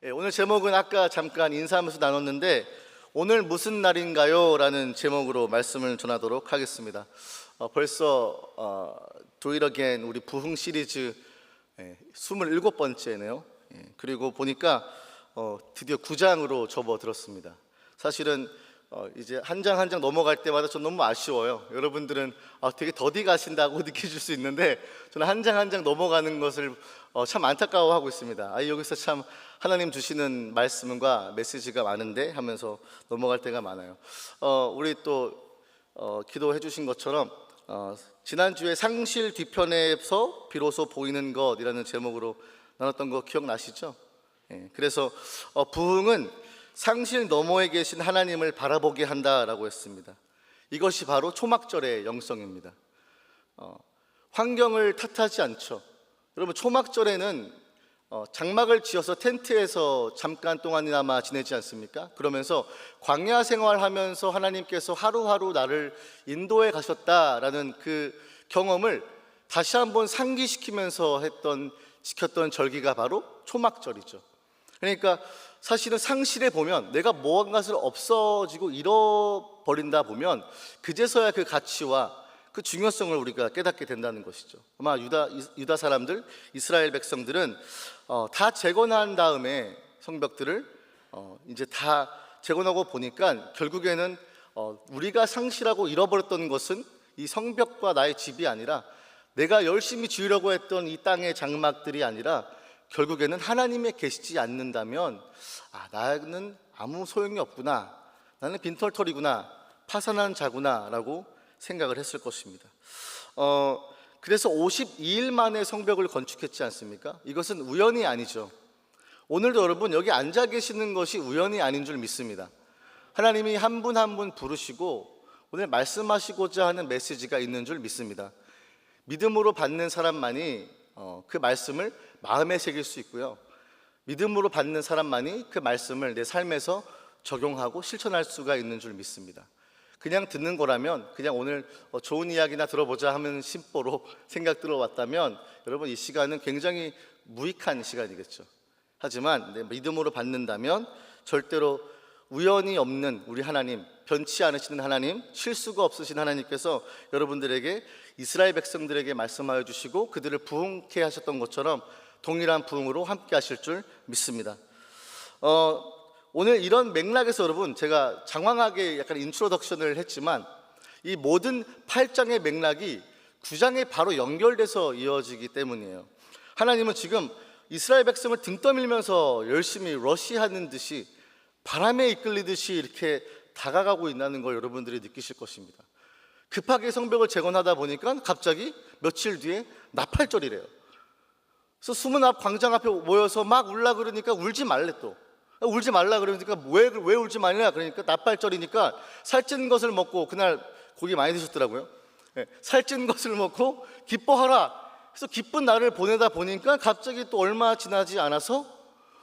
오늘 제목은 아까 잠깐 인사하면서 나눴는데 오늘 무슨 날인가요? 라는 제목으로 말씀을 전하도록 하겠습니다. 벌써 Do It Again 우리 부흥 시리즈 27번째네요. 그리고 보니까 드디어 9장으로 접어들었습니다. 사실은 이제 한 장 한 장 넘어갈 때마다 전 너무 아쉬워요. 여러분들은 되게 더디 가신다고 느끼실 수 있는데 저는 한 장 한 장 넘어가는 것을 참 안타까워하고 있습니다. 여기서 참 하나님 주시는 말씀과 메시지가 많은데 하면서 넘어갈 때가 많아요. 우리 또 기도해 주신 것처럼 지난주에 상실 뒤편에서 비로소 보이는 것이라는 제목으로 나눴던 거 기억나시죠? 그래서 부흥은 상실 너머에 계신 하나님을 바라보게 한다라고 했습니다. 이것이 바로 초막절의 영성입니다. 환경을 탓하지 않죠. 여러분, 초막절에는 장막을 지어서 텐트에서 잠깐 동안이나마 지내지 않습니까? 그러면서 광야 생활하면서 하나님께서 하루하루 나를 인도해 가셨다라는 그 경험을 다시 한번 상기시키면서 지켰던 절기가 바로 초막절이죠. 그러니까 사실은 상실에 보면 내가 무언가를 없어지고 잃어버린다 보면 그제서야 그 가치와 그 중요성을 우리가 깨닫게 된다는 것이죠. 아마 유다 사람들, 이스라엘 백성들은 다 재건한 다음에 성벽들을 이제 다 재건하고 보니까 결국에는 우리가 상실하고 잃어버렸던 것은 이 성벽과 나의 집이 아니라 내가 열심히 지으려고 했던 이 땅의 장막들이 아니라 결국에는 하나님의 계시지 않는다면 나는 아무 소용이 없구나, 나는 빈털터리구나, 파산한 자구나 라고 생각을 했을 것입니다. 그래서 52일 만에 성벽을 건축했지 않습니까? 이것은 우연이 아니죠. 오늘도 여러분 여기 앉아 계시는 것이 우연이 아닌 줄 믿습니다. 하나님이 한 분 한 분 부르시고 오늘 말씀하시고자 하는 메시지가 있는 줄 믿습니다. 믿음으로 받는 사람만이 그 말씀을 마음에 새길 수 있고요, 믿음으로 받는 사람만이 그 말씀을 내 삶에서 적용하고 실천할 수가 있는 줄 믿습니다. 그냥 듣는 거라면, 그냥 오늘 좋은 이야기나 들어보자 하면 심보로 생각 들어왔다면 여러분 이 시간은 굉장히 무익한 시간이겠죠. 하지만 믿음으로 받는다면 절대로 우연이 없는 우리 하나님, 변치 않으시는 하나님, 실수가 없으신 하나님께서 여러분들에게, 이스라엘 백성들에게 말씀하여 주시고 그들을 부흥케 하셨던 것처럼 동일한 부흥으로 함께 하실 줄 믿습니다. 오늘 이런 맥락에서 여러분 제가 장황하게 약간 인트로덕션을 했지만 이 모든 8장의 맥락이 9장에 바로 연결돼서 이어지기 때문이에요. 하나님은 지금 이스라엘 백성을 등 떠밀면서 열심히 러시하는 듯이, 바람에 이끌리듯이 이렇게 다가가고 있다는 걸 여러분들이 느끼실 것입니다. 급하게 성벽을 재건하다 보니까 갑자기 며칠 뒤에 나팔절이래요. 그래서 수문 앞 광장 앞에 모여서 막 울라 그러니까 울지 말래, 또 울지 말라 그러니까 왜 울지 말냐 그러니까 나팔절이니까 살찐 것을 먹고, 그날 고기 많이 드셨더라고요. 살찐 것을 먹고 기뻐하라. 그래서 기쁜 날을 보내다 보니까 갑자기 또 얼마 지나지 않아서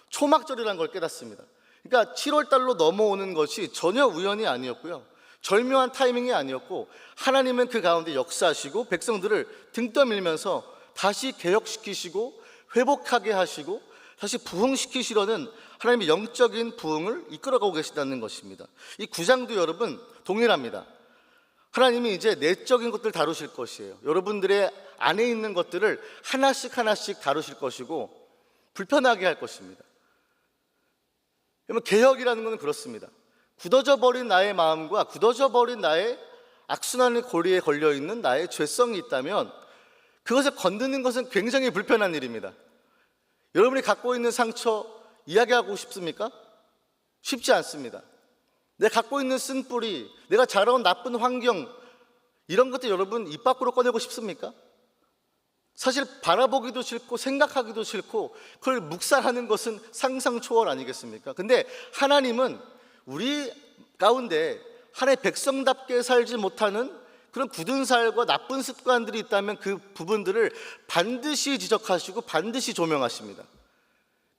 초막절이라는 걸 깨닫습니다. 그러니까 7월 달로 넘어오는 것이 전혀 우연이 아니었고요, 절묘한 타이밍이 아니었고, 하나님은 그 가운데 역사하시고 백성들을 등 떠밀면서 다시 개혁시키시고 회복하게 하시고 다시 부흥시키시려는 하나님의 영적인 부흥을 이끌어가고 계시다는 것입니다. 이 9장도 여러분 동일합니다. 하나님이 이제 내적인 것들을 다루실 것이에요. 여러분들의 안에 있는 것들을 하나씩 다루실 것이고 불편하게 할 것입니다. 여러분, 개혁이라는 것은 그렇습니다. 굳어져 버린 나의 마음과 굳어져 버린 나의 악순환의 고리에 걸려있는 나의 죄성이 있다면 그것을 건드는 것은 굉장히 불편한 일입니다. 여러분이 갖고 있는 상처 이야기하고 싶습니까? 쉽지 않습니다. 내가 갖고 있는 쓴뿌리, 내가 자라온 나쁜 환경, 이런 것들 여러분 입 밖으로 꺼내고 싶습니까? 사실 바라보기도 싫고 생각하기도 싫고 그걸 묵살하는 것은 상상 초월 아니겠습니까? 근데 하나님은 우리 가운데 하나님의 백성답게 살지 못하는 그런 굳은 살과 나쁜 습관들이 있다면 그 부분들을 반드시 지적하시고 반드시 조명하십니다.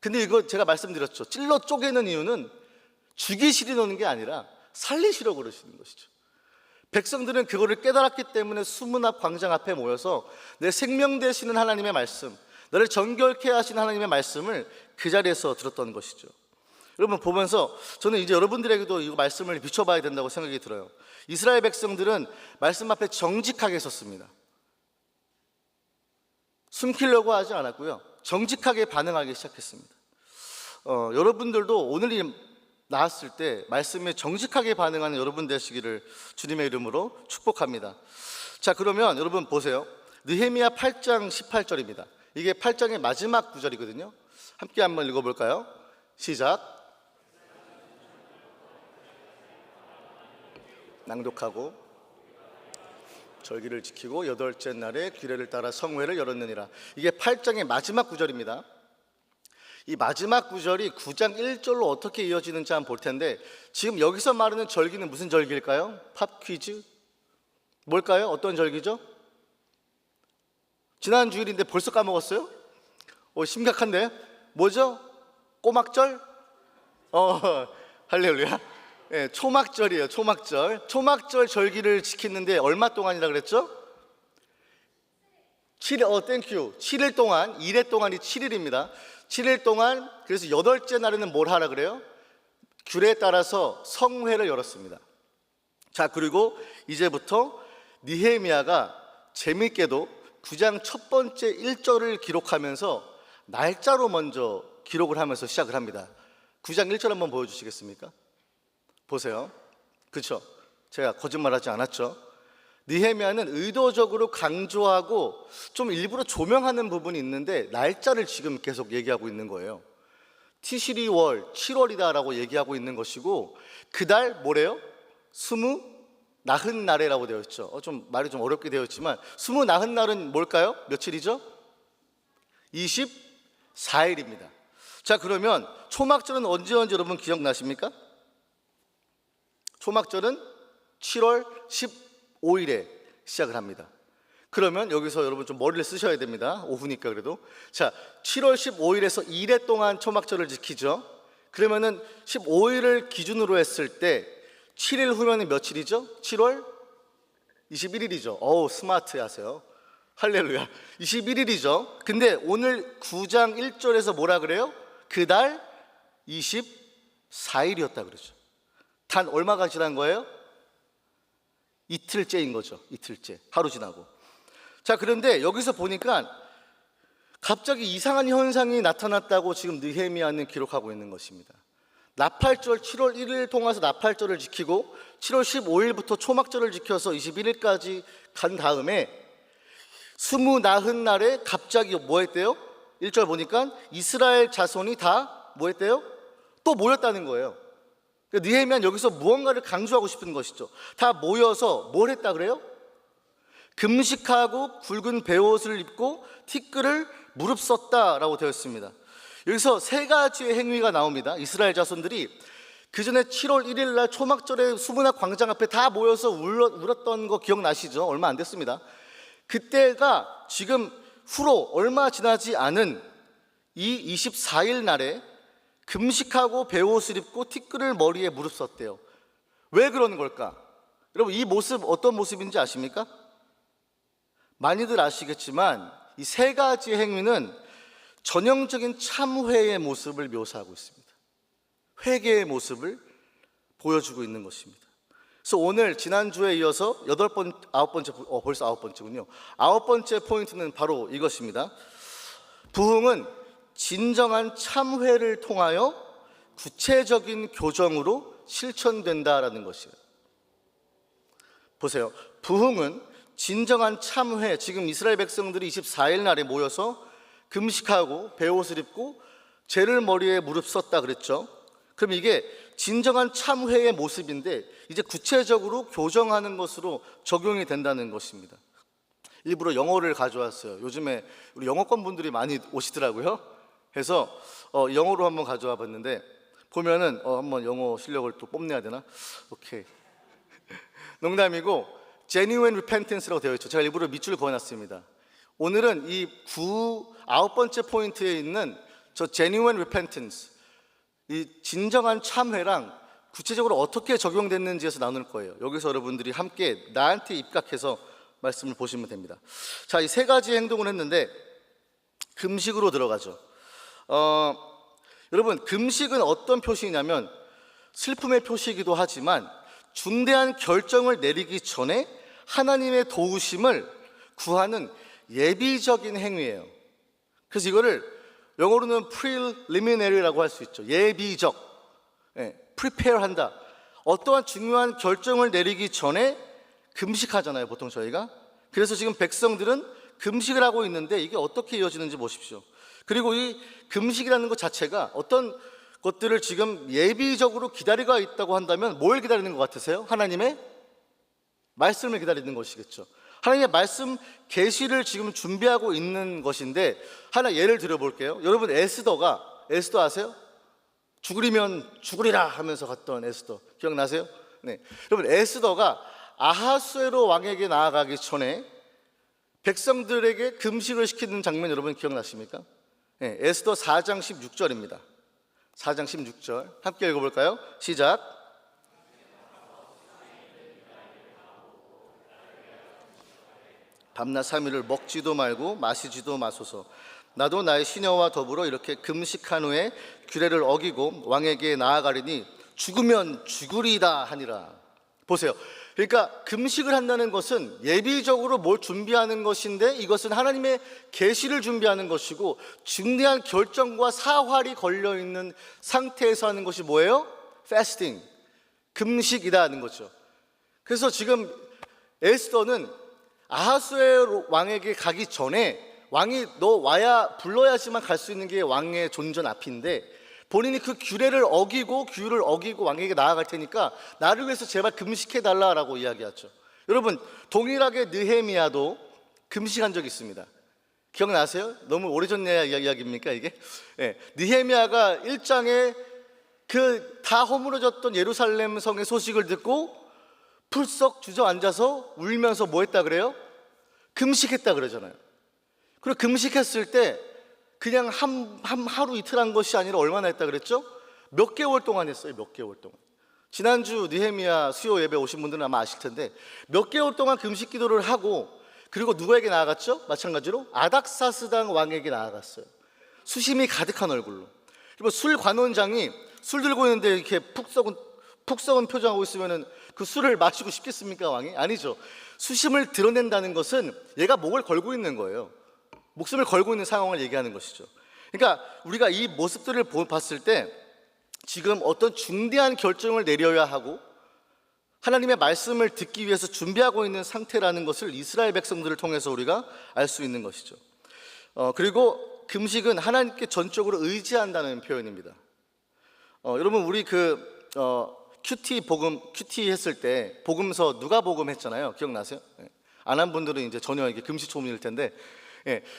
근데 이거 제가 말씀드렸죠. 찔러 쪼개는 이유는 죽이시려는 게 아니라 살리시려고 그러시는 것이죠. 백성들은 그거를 깨달았기 때문에 수문 앞 광장 앞에 모여서 내 생명 되시는 하나님의 말씀, 너를 정결케 하신 하나님의 말씀을 그 자리에서 들었던 것이죠. 여러분 보면서 저는 이제 여러분들에게도 이 말씀을 비춰봐야 된다고 생각이 들어요. 이스라엘 백성들은 말씀 앞에 정직하게 섰습니다. 숨기려고 하지 않았고요, 정직하게 반응하기 시작했습니다. 여러분들도 오늘이 나왔을 때 말씀에 정직하게 반응하는 여러분 되시기를 주님의 이름으로 축복합니다. 자, 그러면 여러분 보세요. 느헤미야 8장 18절입니다. 이게 8장의 마지막 구절이거든요. 함께 한번 읽어볼까요? 시작. 낭독하고 절기를 지키고 여덟째 날에 규례를 따라 성회를 열었느니라. 이게 8장의 마지막 구절입니다. 이 마지막 구절이 9장 1절로 어떻게 이어지는지 한번 볼 텐데, 지금 여기서 말하는 절기는 무슨 절기일까요? 팝 퀴즈? 뭘까요? 어떤 절기죠? 지난 주일인데 벌써 까먹었어요? 심각한데? 뭐죠? 꼬막절? 할렐루야. 네, 초막절이에요. 초막절 절기를 지키는데 얼마 동안이라 그랬죠? 7일, 땡큐. 7일 동안, 1회 동안이 7일입니다. 7일 동안, 그래서 여덟째 날에는 뭘 하라 그래요? 규례에 따라서 성회를 열었습니다. 자, 그리고 이제부터 느헤미야가 재미있게도 9장 첫 번째 1절을 기록하면서 날짜로 먼저 기록을 하면서 시작을 합니다. 9장 1절 한번 보여주시겠습니까? 보세요. 그렇죠? 제가 거짓말하지 않았죠? 느헤미야는 의도적으로 강조하고 좀 일부러 조명하는 부분이 있는데 날짜를 지금 계속 얘기하고 있는 거예요. 티시리월 7월이다라고 얘기하고 있는 것이고, 그달 뭐래요? 나흔 날에라고 되어 있죠. 좀 말이 좀 어렵게 되어 있지만 나흔 날은 뭘까요? 며칠이죠? 24일입니다. 자, 그러면 초막절은 언제 여러분 기억나십니까? 초막절은 7월 15일에 시작을 합니다. 그러면 여기서 여러분 좀 머리를 쓰셔야 됩니다. 오후니까 그래도. 자, 7월 15일에서 2일 동안 초막절을 지키죠. 그러면은 15일을 기준으로 했을 때 7일 후면은 며칠이죠? 7월 21일이죠. 어우, 스마트 하세요. 할렐루야. 21일이죠. 근데 오늘 9장 1절에서 뭐라 그래요? 그달 24일이었다 그러죠. 단 얼마가 지난 거예요? 이틀째인 거죠. 이틀째. 하루 지나고. 자, 그런데 여기서 보니까 갑자기 이상한 현상이 나타났다고 지금 느헤미야는 기록하고 있는 것입니다. 나팔절 7월 1일 통해서 나팔절을 지키고 7월 15일부터 초막절을 지켜서 21일까지 간 다음에 나흔 날에 갑자기 뭐 했대요? 1절 보니까 이스라엘 자손이 다 뭐 했대요? 또 모였다는 거예요. 느헤미야는 여기서 무언가를 강조하고 싶은 것이죠. 다 모여서 뭘 했다 그래요? 금식하고 굵은 베옷을 입고 티끌을 무릅썼다라고 되어 있습니다. 여기서 세 가지의 행위가 나옵니다. 이스라엘 자손들이 그 전에 7월 1일 날 초막절에 수문학 광장 앞에 다 모여서 울었던 거 기억나시죠? 얼마 안 됐습니다. 그때가 지금 후로 얼마 지나지 않은 이 24일 날에 금식하고 베옷을 입고 티끌을 머리에 무릅썼대요. 왜 그러는 걸까? 여러분, 이 모습 어떤 모습인지 아십니까? 많이들 아시겠지만 이 세 가지 행위는 전형적인 참회의 모습을 묘사하고 있습니다. 회개의 모습을 보여주고 있는 것입니다. 그래서 오늘 지난주에 이어서 벌써 아홉 번째군요. 아홉 번째 포인트는 바로 이것입니다. 부흥은 진정한 참회를 통하여 구체적인 교정으로 실천된다라는 것이에요. 보세요. 부흥은 진정한 참회, 지금 이스라엘 백성들이 24일 날에 모여서 금식하고 베옷을 입고 죄를 머리에 무릅썼다 그랬죠. 그럼 이게 진정한 참회의 모습인데 이제 구체적으로 교정하는 것으로 적용이 된다는 것입니다. 일부러 영어를 가져왔어요. 요즘에 우리 영어권 분들이 많이 오시더라고요. 그래서 영어로 한번 가져와 봤는데 보면은 한번 영어 실력을 또 뽐내야 되나? 오케이. 농담이고 genuine repentance라고 되어 있죠. 제가 일부러 밑줄 그어놨습니다. 오늘은 이 아홉 번째 포인트에 있는 저 genuine repentance, 이 진정한 참회랑 구체적으로 어떻게 적용됐는지에서 나눌 거예요. 여기서 여러분들이 함께 나한테 입각해서 말씀을 보시면 됩니다. 자, 이 세 가지 행동을 했는데 금식으로 들어가죠. 여러분, 금식은 어떤 표시냐면 슬픔의 표시이기도 하지만 중대한 결정을 내리기 전에 하나님의 도우심을 구하는 예비적인 행위예요. 그래서 이거를 영어로는 preliminary라고 할 수 있죠. 예비적, prepare 한다. 어떠한 중요한 결정을 내리기 전에 금식하잖아요, 보통 저희가. 그래서 지금 백성들은 금식을 하고 있는데 이게 어떻게 이어지는지 보십시오. 그리고 이 금식이라는 것 자체가 어떤 것들을 지금 예비적으로 기다리고 있다고 한다면 뭘 기다리는 것 같으세요? 하나님의 말씀을 기다리는 것이겠죠. 하나님의 말씀 계시를 지금 준비하고 있는 것인데, 하나 예를 들어볼게요. 여러분, 에스더 아세요? 죽으리면 죽으리라 하면서 갔던 에스더 기억나세요? 네. 여러분, 에스더가 아하수에로 왕에게 나아가기 전에 백성들에게 금식을 시키는 장면 여러분 기억나십니까? 네. 에스더 4장 16절입니다. 4장 16절 함께 읽어볼까요? 시작. 밤낮 3일을 먹지도 말고 마시지도 마소서. 나도 나의 시녀와 더불어 이렇게 금식한 후에 규례를 어기고 왕에게 나아가리니 죽으면 죽으리다 하니라. 보세요. 그러니까 금식을 한다는 것은 예비적으로 뭘 준비하는 것인데, 이것은 하나님의 계시를 준비하는 것이고 중대한 결정과 사활이 걸려있는 상태에서 하는 것이 뭐예요? 패스팅, 금식이라는 거죠. 그래서 지금 에스더는 아하수에 왕에게 가기 전에 왕이 너 불러야지만 갈 수 있는 게 왕의 존전 앞인데, 본인이 그 규례를 어기고 왕에게 나아갈 테니까 나를 위해서 제발 금식해달라라고 이야기하죠. 여러분, 동일하게 느헤미야도 금식한 적이 있습니다. 기억나세요? 너무 오래전 이야기입니까 이게? 네. 느헤미야가 1장에 그 다 허물어졌던 예루살렘 성의 소식을 듣고 풀썩 주저앉아서 울면서 뭐 했다 그래요? 금식했다 그러잖아요. 그리고 금식했을 때 그냥 하루 이틀 한 것이 아니라 얼마나 했다 그랬죠? 몇 개월 동안 했어요. 몇 개월 동안. 지난주 느헤미야 수요 예배 오신 분들은 아마 아실 텐데 몇 개월 동안 금식 기도를 하고, 그리고 누구에게 나아갔죠? 마찬가지로 아닥사스당 왕에게 나아갔어요. 수심이 가득한 얼굴로. 그리고 술 관원장이 술 들고 있는데 이렇게 푹 썩은 표정하고 있으면은 그 술을 마시고 싶겠습니까, 왕이? 아니죠. 수심을 드러낸다는 것은 얘가 목을 걸고 있는 거예요. 목숨을 걸고 있는 상황을 얘기하는 것이죠. 그러니까 우리가 이 모습들을 봤을 때 지금 어떤 중대한 결정을 내려야 하고 하나님의 말씀을 듣기 위해서 준비하고 있는 상태라는 것을 이스라엘 백성들을 통해서 우리가 알 수 있는 것이죠. 그리고 금식은 하나님께 전적으로 의지한다는 표현입니다. 여러분, 우리 큐티 했을 때 복음서 누가복음 했잖아요. 기억나세요? 안 한 분들은 이제 전혀 이게 금시초문일 텐데,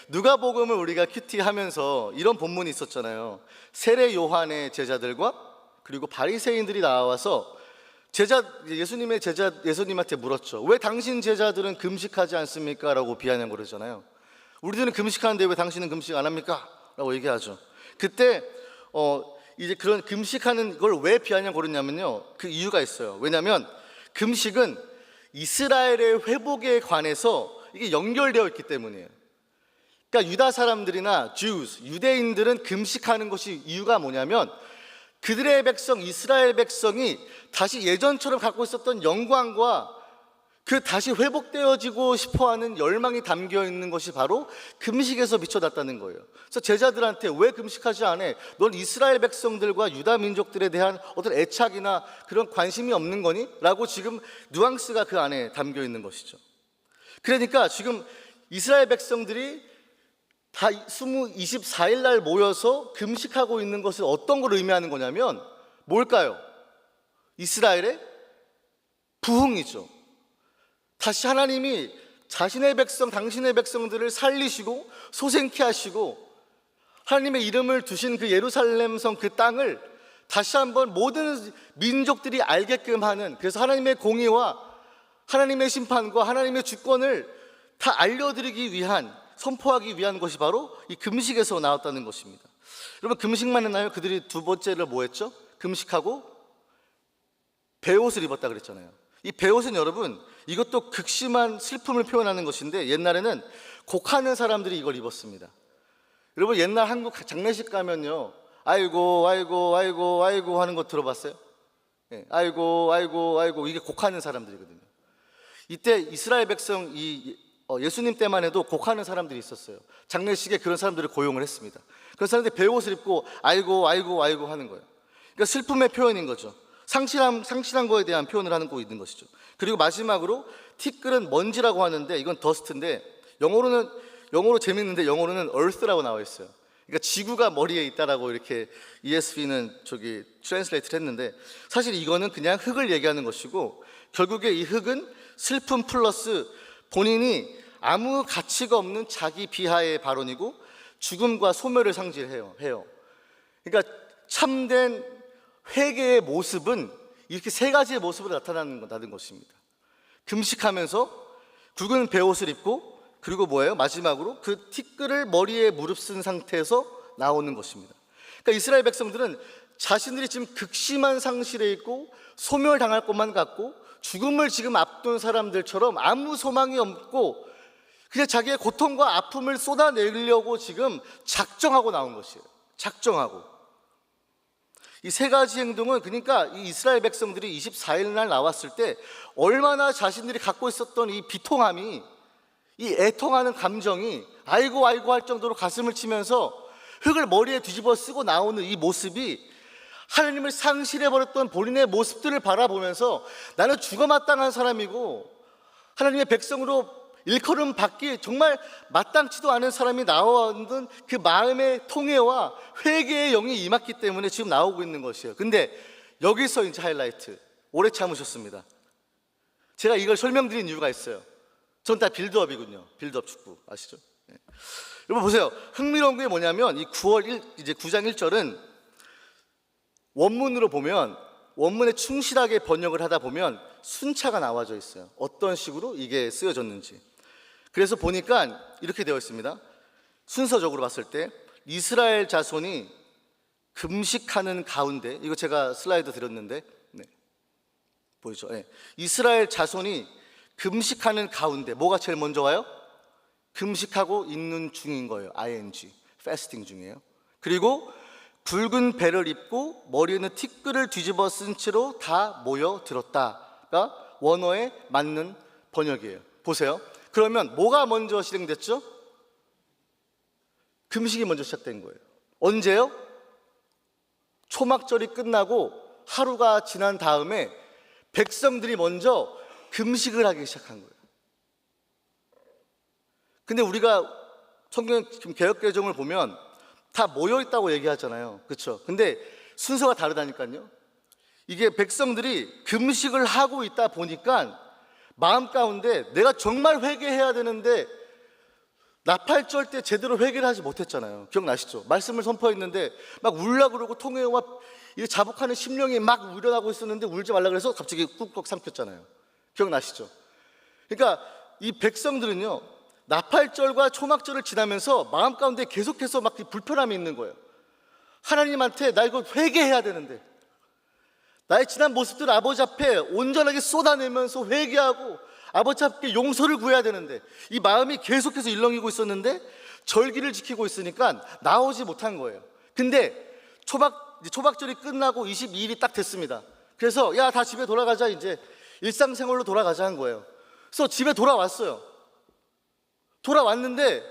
누가복음을 우리가 큐티 하면서 이런 본문이 있었잖아요. 세례 요한의 제자들과 그리고 바리새인들이 나와서 예수님한테 물었죠. 왜 당신 제자들은 금식하지 않습니까? 라고 비아냥 그러잖아요. 우리들은 금식하는데 왜 당신은 금식 안 합니까? 라고 얘기하죠. 그때 이제 그런 금식하는 걸 왜 비아냥 거렸냐면요, 그 이유가 있어요. 왜냐하면 금식은 이스라엘의 회복에 관해서 이게 연결되어 있기 때문이에요. 그러니까 유다 사람들이나 유대인들은 금식하는 것이 이유가 뭐냐면 그들의 백성 이스라엘 백성이 다시 예전처럼 갖고 있었던 영광과 그 다시 회복되어지고 싶어하는 열망이 담겨 있는 것이 바로 금식에서 비춰났다는 거예요. 그래서 제자들한테 왜 금식하지 않아? 넌 이스라엘 백성들과 유다 민족들에 대한 어떤 애착이나 그런 관심이 없는 거니? 라고 지금 뉘앙스가 그 안에 담겨 있는 것이죠. 그러니까 지금 이스라엘 백성들이 다 24일 날 모여서 금식하고 있는 것은 어떤 걸 의미하는 거냐면 뭘까요? 이스라엘의 부흥이죠. 다시 하나님이 자신의 백성, 당신의 백성들을 살리시고 소생케 하시고 하나님의 이름을 두신 그 예루살렘 성 그 땅을 다시 한번 모든 민족들이 알게끔 하는, 그래서 하나님의 공의와 하나님의 심판과 하나님의 주권을 다 알려드리기 위한, 선포하기 위한 것이 바로 이 금식에서 나왔다는 것입니다. 여러분, 금식만 했나요? 그들이 두 번째를 뭐 했죠? 금식하고 베옷을 입었다 그랬잖아요. 이 베옷은 여러분, 이것도 극심한 슬픔을 표현하는 것인데 옛날에는 곡하는 사람들이 이걸 입었습니다. 여러분, 옛날 한국 장례식 가면요, 아이고 아이고 아이고 아이고 하는 거 들어봤어요? 예, 아이고 아이고 아이고, 이게 곡하는 사람들이거든요. 이때 이스라엘 백성 예수님 때만 해도 곡하는 사람들이 있었어요. 장례식에 그런 사람들을 고용을 했습니다. 그런 사람들이 베옷을 입고 아이고 아이고 아이고 하는 거예요. 그러니까 슬픔의 표현인 거죠. 상실한 거에 대한 표현을 하는 거 있는 것이죠. 그리고 마지막으로 티끌은 먼지라고 하는데, 이건 더스트인데 영어로 재밌는데 영어로는 earth라고 나와 있어요. 그러니까 지구가 머리에 있다라고 이렇게 ESV는 트랜슬레이트를 했는데, 사실 이거는 그냥 흙을 얘기하는 것이고, 결국에 이 흙은 슬픔 플러스 본인이 아무 가치가 없는 자기 비하의 발언이고 죽음과 소멸을 상징해요. 그러니까 참된 회개의 모습은 이렇게 세 가지의 모습으로 나타나는 것입니다. 금식하면서 굵은 베옷을 입고, 그리고 뭐예요? 마지막으로 그 티끌을 머리에 무릅쓴 상태에서 나오는 것입니다. 그러니까 이스라엘 백성들은 자신들이 지금 극심한 상실에 있고 소멸당할 것만 같고 죽음을 지금 앞둔 사람들처럼 아무 소망이 없고 그냥 자기의 고통과 아픔을 쏟아내려고 지금 작정하고 나온 것이에요. 작정하고. 이 세 가지 행동은, 그러니까 이 이스라엘 백성들이 24일 날 나왔을 때 얼마나 자신들이 갖고 있었던 이 비통함이, 이 애통하는 감정이 아이고 아이고 할 정도로 가슴을 치면서 흙을 머리에 뒤집어 쓰고 나오는 이 모습이, 하나님을 상실해버렸던 본인의 모습들을 바라보면서 나는 죽어 마땅한 사람이고 하나님의 백성으로 일컬음 받기 정말 마땅치도 않은 사람이 나오는 그 마음의 통회와 회개의 영이 임했기 때문에 지금 나오고 있는 것이에요. 근데 여기서 이제 하이라이트, 오래 참으셨습니다. 제가 이걸 설명드린 이유가 있어요. 전 다 빌드업이군요. 빌드업 축구 아시죠? 네. 여러분 보세요. 흥미로운 게 뭐냐면 이 9장 1절은 원문으로 보면, 원문에 충실하게 번역을 하다 보면 순차가 나와져 있어요. 어떤 식으로 이게 쓰여졌는지. 그래서 보니까 이렇게 되어 있습니다. 순서적으로 봤을 때 이스라엘 자손이 금식하는 가운데, 이거 제가 슬라이드 드렸는데, 네. 보이죠? 네. 이스라엘 자손이 금식하는 가운데 뭐가 제일 먼저 와요? 금식하고 있는 중인 거예요. ing, fasting 중이에요. 그리고 굵은 배를 입고 머리에는 티끌을 뒤집어 쓴 채로 다 모여들었다가 원어에 맞는 번역이에요. 보세요. 그러면 뭐가 먼저 실행됐죠? 금식이 먼저 시작된 거예요. 언제요? 초막절이 끝나고 하루가 지난 다음에 백성들이 먼저 금식을 하기 시작한 거예요. 근데 우리가 성경 개역개정을 보면 다 모여있다고 얘기하잖아요. 그렇죠? 근데 순서가 다르다니까요. 이게 백성들이 금식을 하고 있다 보니까 마음 가운데 내가 정말 회개해야 되는데 나팔절 때 제대로 회개를 하지 못했잖아요. 기억나시죠? 말씀을 선포했는데 막 울라 그러고 통회와 자복하는 심령이 막 우려나고 있었는데 울지 말라 그래서 갑자기 꾹꾹 삼켰잖아요. 기억나시죠? 그러니까 이 백성들은요, 나팔절과 초막절을 지나면서 마음 가운데 계속해서 막 불편함이 있는 거예요. 하나님한테 나 이거 회개해야 되는데, 나의 지난 모습들을 아버지 앞에 온전하게 쏟아내면서 회개하고 아버지 앞에 용서를 구해야 되는데, 이 마음이 계속해서 일렁이고 있었는데 절기를 지키고 있으니까 나오지 못한 거예요. 근데 초막절이 끝나고 22일이 딱 됐습니다. 그래서 야, 다 집에 돌아가자, 이제 일상생활로 돌아가자 한 거예요. 그래서 집에 돌아왔어요. 돌아왔는데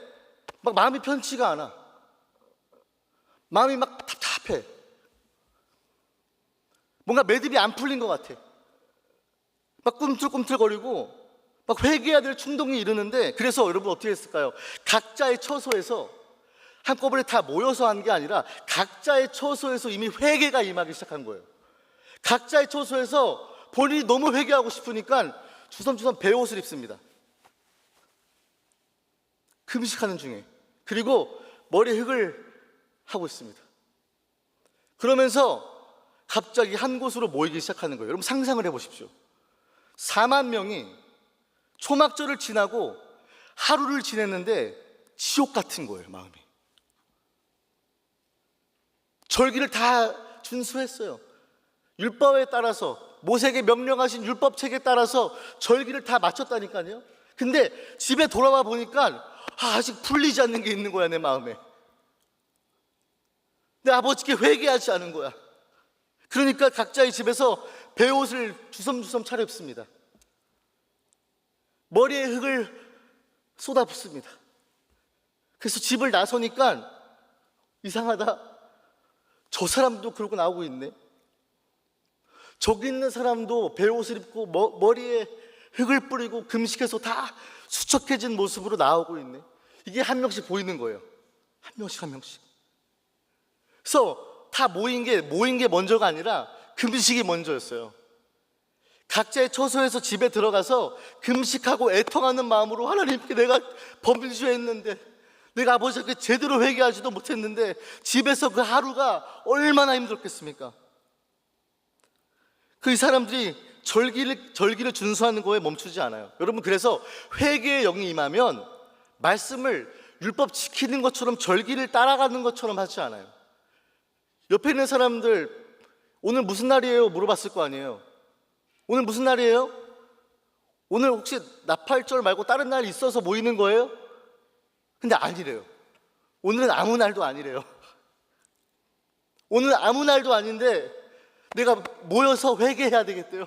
막 마음이 편치가 않아. 마음이 막 답답해. 뭔가 매듭이 안 풀린 것 같아. 막 꿈틀꿈틀거리고 막 회개해야 될 충동이 이르는데, 그래서 여러분 어떻게 했을까요? 각자의 처소에서 한꺼번에 다 모여서 한 게 아니라 각자의 처소에서 이미 회개가 임하기 시작한 거예요. 각자의 처소에서 본인이 너무 회개하고 싶으니까 주섬주섬 베옷을 입습니다. 금식하는 중에. 그리고 머리에 흙을 하고 있습니다. 그러면서 갑자기 한 곳으로 모이기 시작하는 거예요. 여러분 상상을 해보십시오. 4만 명이 초막절을 지나고 하루를 지냈는데 지옥 같은 거예요, 마음이. 절기를 다 준수했어요. 율법에 따라서, 모세에게 명령하신 율법책에 따라서 절기를 다 마쳤다니까요. 근데 집에 돌아와 보니까 아직 풀리지 않는 게 있는 거야, 내 마음에. 내 아버지께 회개하지 않은 거야. 그러니까 각자의 집에서 베옷을 주섬주섬 차려입습니다. 머리에 흙을 쏟아붓습니다. 그래서 집을 나서니까 이상하다. 저 사람도 그러고 나오고 있네. 저기 있는 사람도 베옷을 입고 머리에 흙을 뿌리고 금식해서 다 수척해진 모습으로 나오고 있네. 이게 한 명씩 보이는 거예요. 한 명씩 한 명씩. 그래서 다 모인 게 먼저가 아니라 금식이 먼저였어요. 각자의 처소에서 집에 들어가서 금식하고 애통하는 마음으로 하나님께 내가 범죄했는데, 내가 아버지께 제대로 회개하지도 못했는데 집에서 그 하루가 얼마나 힘들었겠습니까? 그 이 사람들이 절기를 준수하는 거에 멈추지 않아요. 여러분, 그래서 회개의 영이 임하면 말씀을 율법 지키는 것처럼 절기를 따라가는 것처럼 하지 않아요. 옆에 있는 사람들 오늘 무슨 날이에요? 물어봤을 거 아니에요. 오늘 무슨 날이에요? 오늘 혹시 나팔절 말고 다른 날이 있어서 모이는 거예요? 근데 아니래요. 오늘은 아무 날도 아니래요. 오늘 아무 날도 아닌데 내가 모여서 회개해야 되겠대요.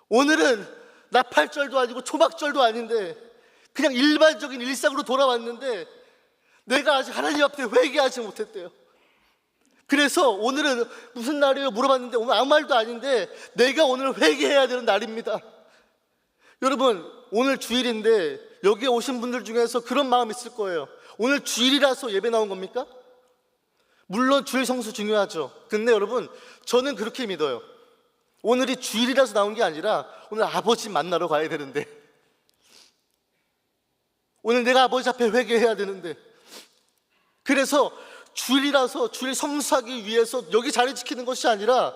오늘은 나팔절도 아니고 초막절도 아닌데 그냥 일반적인 일상으로 돌아왔는데 내가 아직 하나님 앞에 회개하지 못했대요. 그래서 오늘은 무슨 날이에요? 물어봤는데 오늘 아무 말도 아닌데 내가 오늘 회개해야 되는 날입니다. 여러분, 오늘 주일인데 여기에 오신 분들 중에서 그런 마음이 있을 거예요. 오늘 주일이라서 예배 나온 겁니까? 물론 주일 성수 중요하죠. 근데 여러분, 저는 그렇게 믿어요. 오늘이 주일이라서 나온 게 아니라 오늘 아버지 만나러 가야 되는데, 오늘 내가 아버지 앞에 회개해야 되는데, 그래서 주일이라서 주일 성수하기 위해서 여기 자리 지키는 것이 아니라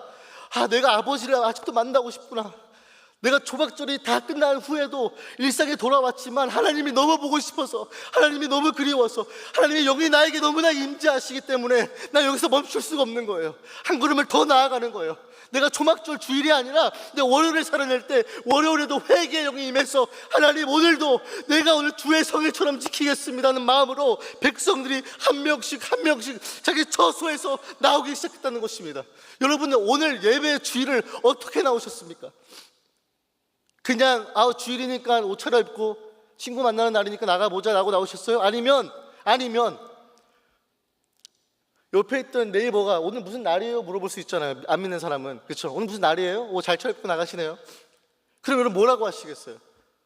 내가 아버지를 아직도 만나고 싶구나. 내가 초막절이 다 끝난 후에도 일상에 돌아왔지만 하나님이 너무 보고 싶어서, 하나님이 너무 그리워서, 하나님의 영이 나에게 너무나 임재하시기 때문에 나 여기서 멈출 수가 없는 거예요. 한 걸음을 더 나아가는 거예요. 내가 초막절 주일이 아니라 내 월요일을 살아낼 때 월요일에도 회개의 영이 임해서 하나님, 오늘도 내가 오늘 주의 성일처럼 지키겠습니다는 마음으로 백성들이 한 명씩 자기 처소에서 나오기 시작했다는 것입니다. 여러분들, 오늘 예배 주일을 어떻게 나오셨습니까? 그냥 주일이니까 옷 차려입고 친구 만나는 날이니까 나가보자 라고 나오셨어요? 아니면 옆에 있던 네이버가 오늘 무슨 날이에요? 물어볼 수 있잖아요. 안 믿는 사람은. 그렇죠? 오늘 무슨 날이에요? 옷 잘 차려입고 나가시네요. 그럼 여러분 뭐라고 하시겠어요?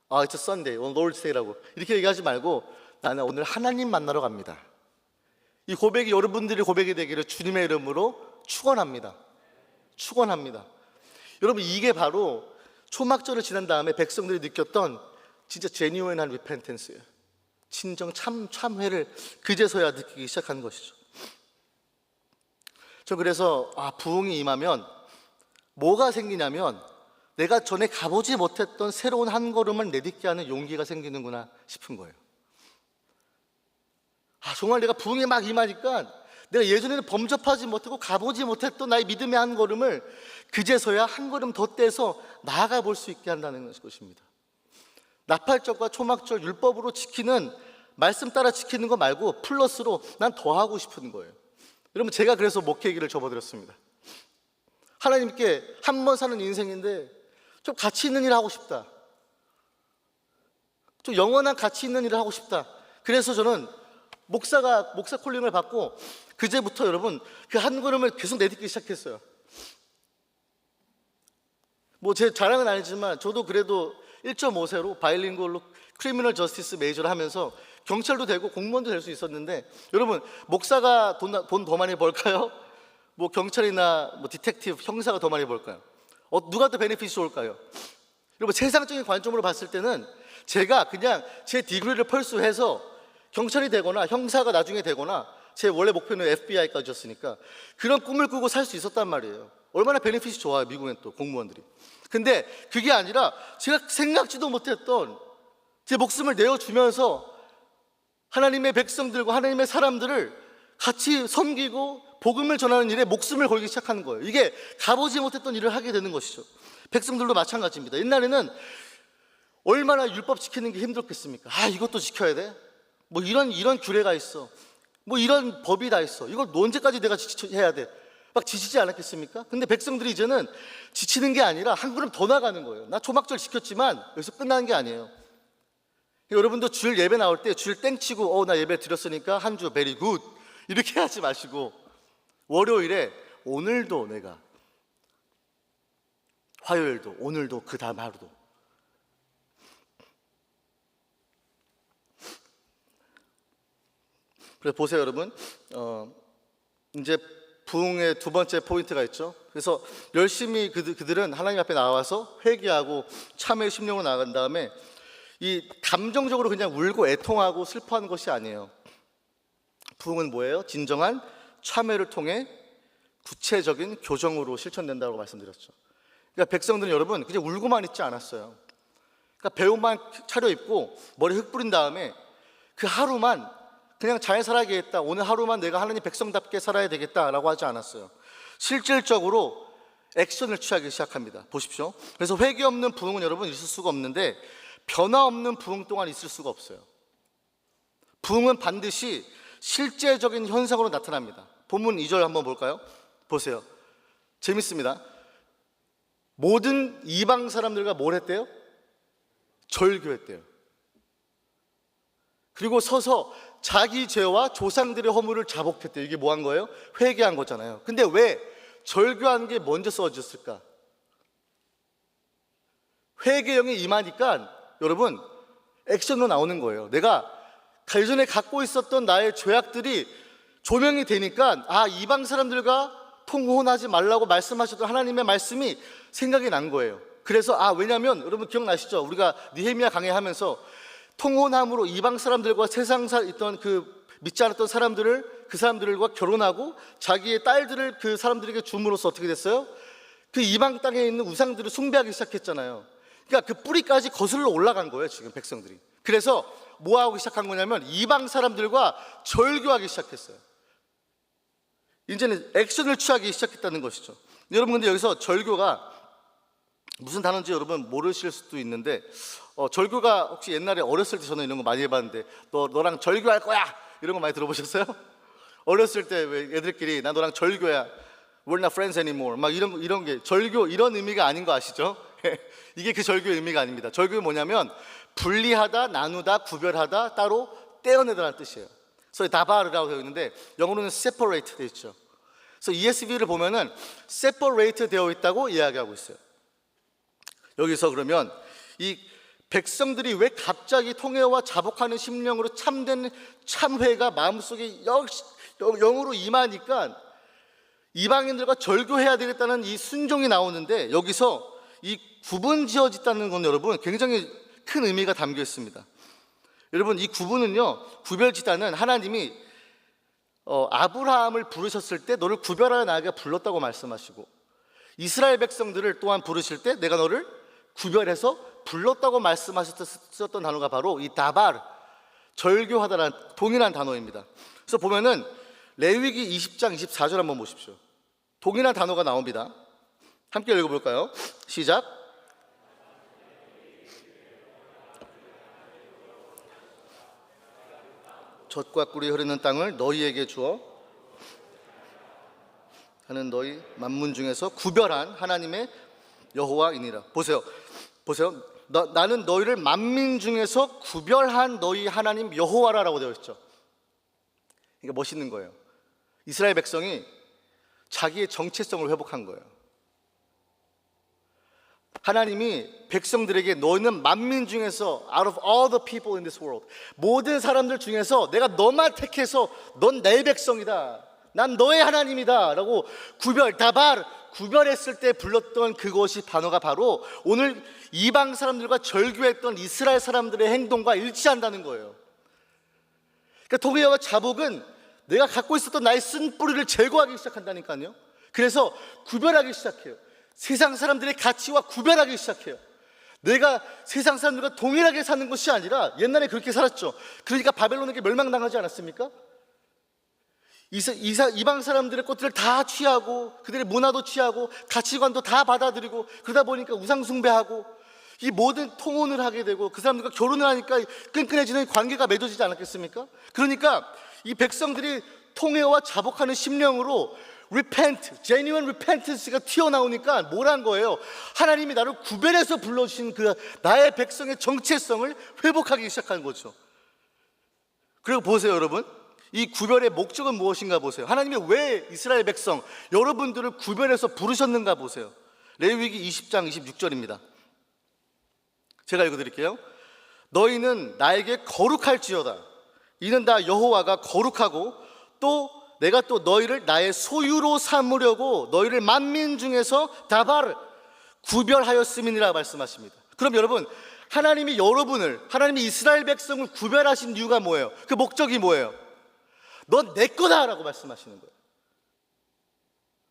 It's a Sunday, 오늘 Lord's Day라고 이렇게 얘기하지 말고 나는 오늘 하나님 만나러 갑니다. 이 고백이 여러분들의 고백이 되기를 주님의 이름으로 축원합니다. 여러분, 이게 바로 초막절을 지난 다음에 백성들이 느꼈던 진짜 제뉴인한 리펜텐스예요. 진정 참회를 그제서야 느끼기 시작한 것이죠. 저 그래서 부흥이 임하면 뭐가 생기냐면 내가 전에 가보지 못했던 새로운 한 걸음을 내딛게 하는 용기가 생기는구나 싶은 거예요. 정말 내가 부흥이 막 임하니까 내가 예전에는 범접하지 못하고 가보지 못했던 나의 믿음의 한 걸음을 그제서야 한 걸음 더 떼서 나아가 볼 수 있게 한다는 것입니다. 나팔절과 초막절 율법으로 지키는, 말씀 따라 지키는 거 말고 플러스로 난 더 하고 싶은 거예요. 여러분, 제가 그래서 목회기를 접어드렸습니다. 하나님께 한 번 사는 인생인데 좀 가치 있는 일을 하고 싶다, 좀 영원한 가치 있는 일을 하고 싶다. 그래서 저는 목사 콜링을 받고 그제부터 여러분 그 한 걸음을 계속 내딛기 시작했어요. 제 자랑은 아니지만 저도 그래도 1.5세로 바이링구얼로 크리미널 저스티스 메이저를 하면서 경찰도 되고 공무원도 될 수 있었는데, 여러분, 목사가 돈 더 많이 벌까요? 경찰이나 디텍티브, 형사가 더 많이 벌까요? 누가 더 베네핏이 좋을까요? 여러분, 세상적인 관점으로 봤을 때는 제가 그냥 제 디그리를 펄수해서 경찰이 되거나 형사가 나중에 되거나, 제 원래 목표는 FBI까지였으니까 그런 꿈을 꾸고 살 수 있었단 말이에요. 얼마나 베네핏이 좋아요, 미국엔 또 공무원들이. 근데 그게 아니라 제가 생각지도 못했던 제 목숨을 내어주면서 하나님의 백성들과 하나님의 사람들을 같이 섬기고 복음을 전하는 일에 목숨을 걸기 시작하는 거예요. 이게 가보지 못했던 일을 하게 되는 것이죠. 백성들도 마찬가지입니다. 옛날에는 얼마나 율법 지키는 게 힘들었겠습니까? 이것도 지켜야 돼? 이런 규례가 있어. 뭐 이런 법이 다 있어. 이걸 언제까지 내가 해야 돼? 막 지치지 않았겠습니까? 근데 백성들이 이제는 지치는 게 아니라 한 걸음 더 나가는 거예요. 나 초막절 지켰지만 여기서 끝나는 게 아니에요. 여러분도 주일 예배 나올 때 주일 땡치고 나 예배 드렸으니까 한 주 베리 굿 이렇게 하지 마시고 월요일에 오늘도 내가, 화요일도, 오늘도, 그 다음 하루도. 그래서 보세요 여러분, 이제 부흥의 두 번째 포인트가 있죠. 그래서 열심히 그들은 하나님 앞에 나와서 회개하고 참회의 심령으로 나간 다음에 이 감정적으로 그냥 울고 애통하고 슬퍼하는 것이 아니에요. 부흥은 뭐예요? 진정한 참회를 통해 구체적인 교정으로 실천된다고 말씀드렸죠. 그러니까 백성들은 여러분 그냥 울고만 있지 않았어요. 그러니까 배옷만 차려입고 머리 흙 뿌린 다음에 그 하루만 그냥 잘 살아야겠다, 오늘 하루만 내가 하나님 백성답게 살아야 되겠다라고 하지 않았어요. 실질적으로 액션을 취하기 시작합니다. 보십시오. 그래서 회개 없는 부흥은 여러분 있을 수가 없는데 변화 없는 부흥 또한 있을 수가 없어요. 부흥은 반드시 실제적인 현상으로 나타납니다. 본문 2절 한번 볼까요? 보세요. 재밌습니다. 모든 이방 사람들과 뭘 했대요? 절교했대요. 그리고 서서 자기 죄와 조상들의 허물을 자복했대요. 이게 뭐 한 거예요? 회개한 거잖아요. 근데 왜 절교하는 게 먼저 써졌을까? 회개형이 임하니까 여러분 액션으로 나오는 거예요. 내가 예전에 갖고 있었던 나의 죄악들이 조명이 되니까 이방 사람들과 통혼하지 말라고 말씀하셨던 하나님의 말씀이 생각이 난 거예요. 그래서 왜냐하면 여러분 기억나시죠? 우리가 느헤미야 강해하면서 통혼함으로 이방 사람들과 세상 있던 그 믿지 않았던 사람들을, 그 사람들과 결혼하고 자기의 딸들을 그 사람들에게 줌으로써 어떻게 됐어요? 그 이방 땅에 있는 우상들을 숭배하기 시작했잖아요. 그러니까 그 뿌리까지 거슬러 올라간 거예요 지금 백성들이. 그래서 뭐 하기 시작한 거냐면 이방 사람들과 절교하기 시작했어요. 이제는 액션을 취하기 시작했다는 것이죠. 여러분 근데 여기서 절교가 무슨 단어인지 여러분 모르실 수도 있는데 절교가 혹시 옛날에 어렸을 때 저는 이런 거 많이 해봤는데 너랑 절교할 거야 이런 거 많이 들어보셨어요? 어렸을 때 왜 애들끼리 나 너랑 절교야, we're not friends anymore 막 이런 게 절교 이런 의미가 아닌 거 아시죠? 이게 그 절교의 의미가 아닙니다. 절교는 뭐냐면 분리하다, 나누다, 구별하다, 따로 떼어내다라는 뜻이에요. 그래서 다바르라고 되어 있는데 영어로는 separate 되어 있죠. 그래서 ESV를 보면은 separate 되어 있다고 이야기하고 있어요. 여기서 그러면 이 백성들이 왜 갑자기 통회와 자복하는 심령으로 참된 참회가 마음속에 영으로 임하니까 이방인들과 절교해야 되겠다는 이 순종이 나오는데 여기서 이 구분 지어졌다는 건 여러분 굉장히 큰 의미가 담겨 있습니다. 여러분 이 구분은요, 구별짓다는 하나님이 아브라함을 부르셨을 때 너를 구별하여 나에게 불렀다고 말씀하시고 이스라엘 백성들을 또한 부르실 때 내가 너를 구별해서 불렀다고 말씀하셨던 단어가 바로 이 다발, 절교하다라는 동일한 단어입니다. 그래서 보면은 레위기 20장 24절 한번 보십시오. 동일한 단어가 나옵니다. 함께 읽어볼까요? 시작. 젖과 꿀이 흐르는 땅을 너희에게 주어 하는 너희 만문 중에서 구별한 하나님의 여호와이니라. 보세요. 나는 너희를 만민 중에서 구별한 너희 하나님 여호와라고 되어 있죠. 이게 멋있는 거예요. 이스라엘 백성이 자기의 정체성을 회복한 거예요. 하나님이 백성들에게 너희는 만민 중에서 out of all the people in this world, 모든 사람들 중에서 내가 너만 택해서 넌 내 백성이다, 난 너의 하나님이다 라고 구별했을 때 불렀던 그것이 단어가 바로 오늘 이방 사람들과 절교했던 이스라엘 사람들의 행동과 일치한다는 거예요. 그러니까 통회와 자복은 내가 갖고 있었던 나의 쓴 뿌리를 제거하기 시작한다니까요. 그래서 구별하기 시작해요. 세상 사람들의 가치와 구별하기 시작해요. 내가 세상 사람들과 동일하게 사는 것이 아니라 옛날에 그렇게 살았죠. 그러니까 바벨론에게 멸망당하지 않았습니까? 이방 사람들의 것들을 다 취하고 그들의 문화도 취하고 가치관도 다 받아들이고 그러다 보니까 우상 숭배하고 이 모든 통혼을 하게 되고 그 사람들과 결혼을 하니까 끈끈해지는 관계가 맺어지지 않았겠습니까? 그러니까 이 백성들이 통회와 자복하는 심령으로 repent, genuine repentance가 튀어나오니까 뭐란 거예요? 하나님이 나를 구별해서 불러주신 그 나의 백성의 정체성을 회복하기 시작한 거죠. 그리고 보세요, 여러분. 이 구별의 목적은 무엇인가 보세요. 하나님이 왜 이스라엘 백성, 여러분들을 구별해서 부르셨는가 보세요. 레위기 20장 26절입니다. 제가 읽어드릴게요. 너희는 나에게 거룩할지어다. 이는 다 여호와가 거룩하고 또 내가 또 너희를 나의 소유로 삼으려고 너희를 만민 중에서 다바를 구별하였음이니라 말씀하십니다. 그럼 여러분, 하나님이 여러분을, 하나님이 이스라엘 백성을 구별하신 이유가 뭐예요? 그 목적이 뭐예요? 넌 내 거다 라고 말씀하시는 거예요.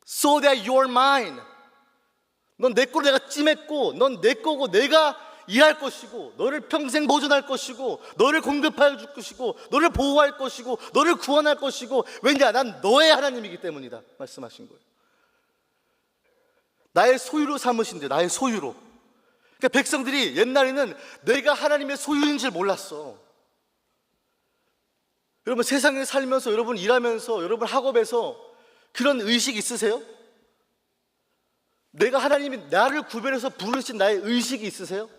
So that you're mine. 넌 내 거로 내가 찜했고, 넌 내 거고 내가 일할 것이고, 너를 평생 보존할 것이고, 너를 공급할 것이고, 너를 보호할 것이고, 너를 구원할 것이고. 왜냐? 난 너의 하나님이기 때문이다 말씀하신 거예요. 나의 소유로 삼으신대. 나의 소유로. 그러니까 백성들이 옛날에는 내가 하나님의 소유인 줄 몰랐어. 여러분, 세상에 살면서, 여러분 일하면서, 여러분 학업에서 그런 의식 있으세요? 내가 하나님이 나를 구별해서 부르신 나의 의식이 있으세요?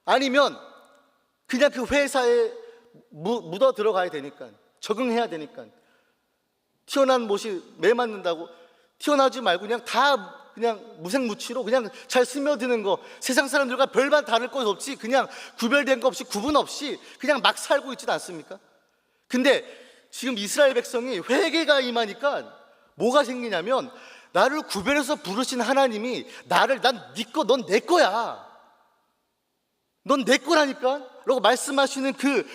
아니면 그냥 그 회사에 묻어 들어가야 되니까, 적응해야 되니까, 튀어나온 못이 매 맞는다고 튀어나오지 말고 그냥 다 그냥 무색무취로 그냥 잘 스며드는 거, 세상 사람들과 별반 다를 것 없이 그냥 구별된 것 없이 구분 없이 그냥 막 살고 있지 않습니까? 근데 지금 이스라엘 백성이 회개가 임하니까 뭐가 생기냐면, 나를 구별해서 부르신 하나님이 나를, 난 네 거, 넌 내 거야, 넌 내 거라니까 라고 말씀하시는 그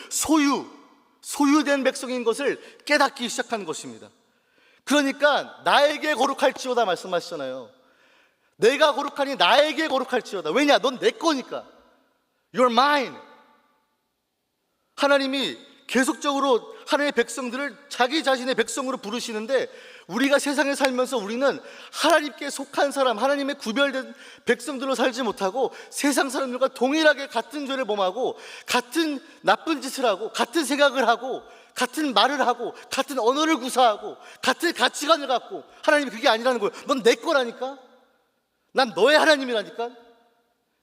소유된 백성인 것을 깨닫기 시작한 것입니다. 그러니까 나에게 거룩할지어다 말씀하시잖아요. 내가 거룩하니 나에게 거룩할지어다. 왜냐? 넌 내 거니까. You're mine. 하나님이 계속적으로 하나님의 백성들을 자기 자신의 백성으로 부르시는데, 우리가 세상에 살면서 우리는 하나님께 속한 사람, 하나님의 구별된 백성들로 살지 못하고 세상 사람들과 동일하게 같은 죄를 범하고 같은 나쁜 짓을 하고 같은 생각을 하고 같은 말을 하고 같은 언어를 구사하고 같은 가치관을 갖고, 하나님이 그게 아니라는 거예요. 넌 내 거라니까. 난 너의 하나님이라니까.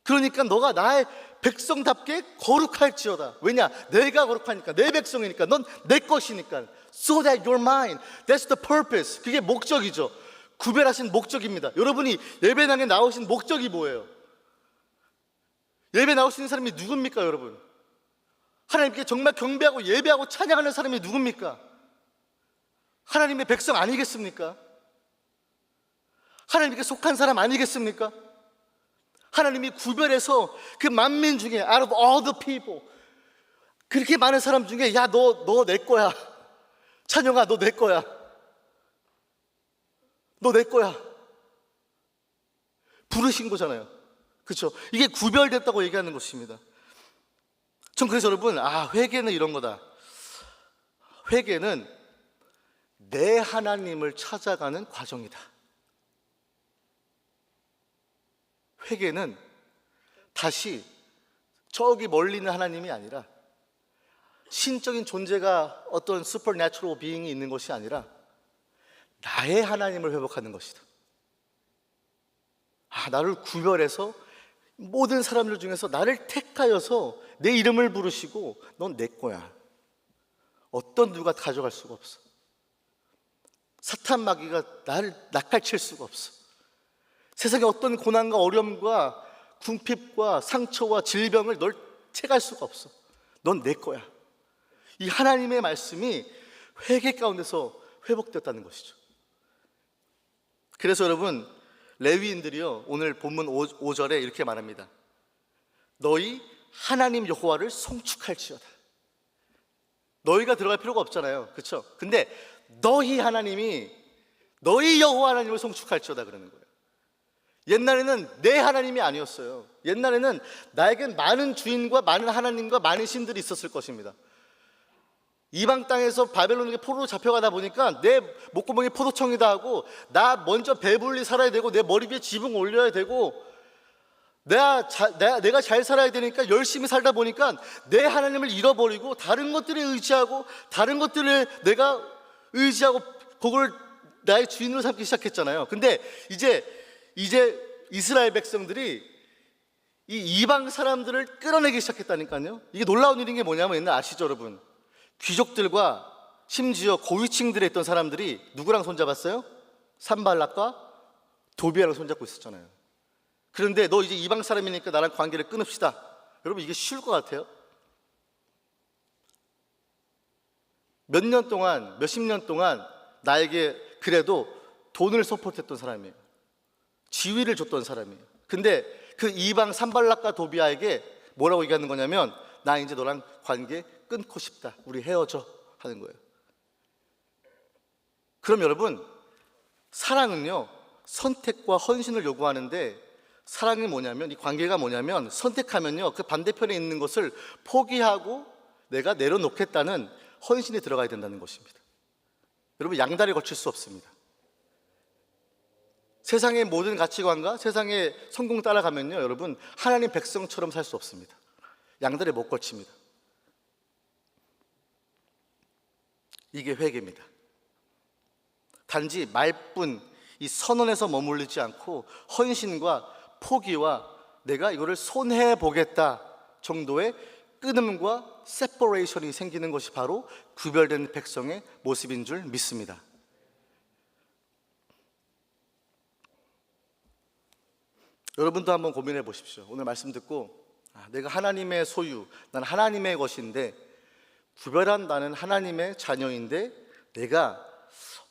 그러니까 너가 나의 백성답게 거룩할지어다. 왜냐? 내가 거룩하니까, 내 백성이니까, 넌 내 것이니까. So that you're mine. That's the purpose. 그게 목적이죠. 구별하신 목적입니다. 여러분이 예배당에 나오신 목적이 뭐예요? 예배 나오시는 사람이 누굽니까, 여러분? 하나님께 정말 경배하고 예배하고 찬양하는 사람이 누굽니까? 하나님의 백성 아니겠습니까? 하나님께 속한 사람 아니겠습니까? 하나님이 구별해서 그 만민 중에, out of all the people, 그렇게 많은 사람 중에, 야, 너 내 거야, 찬영아, 너 내 거야, 너 내 거야 부르신 거잖아요. 그렇죠? 이게 구별됐다고 얘기하는 것입니다. 전 그래서 여러분, 회개는 이런 거다. 회개는 내 하나님을 찾아가는 과정이다. 회개는 다시 저기 멀리 있는 하나님이 아니라, 신적인 존재가 어떤 supernatural being이 있는 것이 아니라 나의 하나님을 회복하는 것이다. 나를 구별해서 모든 사람들 중에서 나를 택하여서 내 이름을 부르시고 넌 내 거야. 어떤 누가 가져갈 수가 없어. 사탄 마귀가 나를 낚아챌 수가 없어. 세상의 어떤 고난과 어려움과 궁핍과 상처와 질병을 널 채갈 수가 없어. 넌 내 거야. 이 하나님의 말씀이 회개 가운데서 회복되었다는 것이죠. 그래서 여러분, 레위인들이요, 오늘 본문 5절에 이렇게 말합니다. 너희 하나님 여호와를 송축할지어다. 너희가 들어갈 필요가 없잖아요, 그렇죠? 근데 너희 하나님이, 너희 여호와 하나님을 송축할지어다 그러는 거예요. 옛날에는 내 하나님이 아니었어요. 옛날에는 나에겐 많은 주인과 많은 하나님과 많은 신들이 있었을 것입니다. 이방 땅에서 바벨론에게 포로로 잡혀가다 보니까 내 목구멍이 포도청이다 하고, 나 먼저 배불리 살아야 되고 내 머리 위에 지붕 올려야 되고, 내가 잘 살아야 되니까 열심히 살다 보니까 내 하나님을 잃어버리고 다른 것들에 의지하고 다른 것들을 내가 의지하고 그걸 나의 주인으로 삼기 시작했잖아요. 근데 이제 이스라엘 백성들이 이 이방 사람들을 끌어내기 시작했다니까요. 이게 놀라운 일인 게 뭐냐면 옛날 아시죠 여러분? 귀족들과 심지어 고위층들에 있던 사람들이 누구랑 손잡았어요? 산발락과 도비아랑 손잡고 있었잖아요. 그런데 너 이제 이방 사람이니까 나랑 관계를 끊읍시다. 여러분 이게 쉬울 것 같아요? 몇십 년 동안 나에게 그래도 돈을 서포트했던 사람이에요. 지위를 줬던 사람이에요. 근데 그 이방 산발락과 도비아에게 뭐라고 얘기하는 거냐면 나 이제 너랑 관계 끊고 싶다. 우리 헤어져 하는 거예요. 그럼 여러분 사랑은요 선택과 헌신을 요구하는데 사랑이 뭐냐면 이 관계가 뭐냐면 선택하면요 그 반대편에 있는 것을 포기하고 내가 내려놓겠다는 헌신이 들어가야 된다는 것입니다. 여러분 양다리 걸칠 수 없습니다. 세상의 모든 가치관과 세상의 성공 따라가면요 여러분 하나님 백성처럼 살 수 없습니다. 양다리 못 걸칩니다. 이게 회개입니다. 단지 말뿐 이 선언에서 머무르지 않고 헌신과 포기와 내가 이거를 손해 보겠다 정도의 끊음과 세퍼레이션이 생기는 것이 바로 구별된 백성의 모습인 줄 믿습니다. 여러분도 한번 고민해 보십시오. 오늘 말씀 듣고 내가 하나님의 소유, 난 하나님의 것인데 구별한 나는 하나님의 자녀인데 내가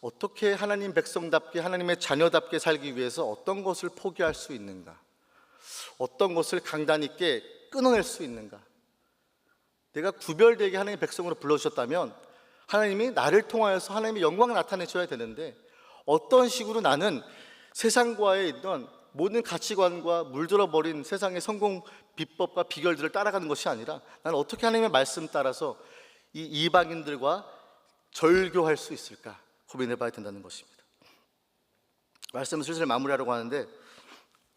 어떻게 하나님 백성답게 하나님의 자녀답게 살기 위해서 어떤 것을 포기할 수 있는가? 어떤 것을 강단 있게 끊어낼 수 있는가? 내가 구별되게 하나님의 백성으로 불러주셨다면 하나님이 나를 통하여서 하나님의 영광을 나타내셔야 되는데 어떤 식으로 나는 세상과의 있던 모든 가치관과 물들어버린 세상의 성공 비법과 비결들을 따라가는 것이 아니라 나는 어떻게 하나님의 말씀 따라서 이 이방인들과 절교할 수 있을까 고민해 봐야 된다는 것입니다. 말씀을 슬슬 마무리하려고 하는데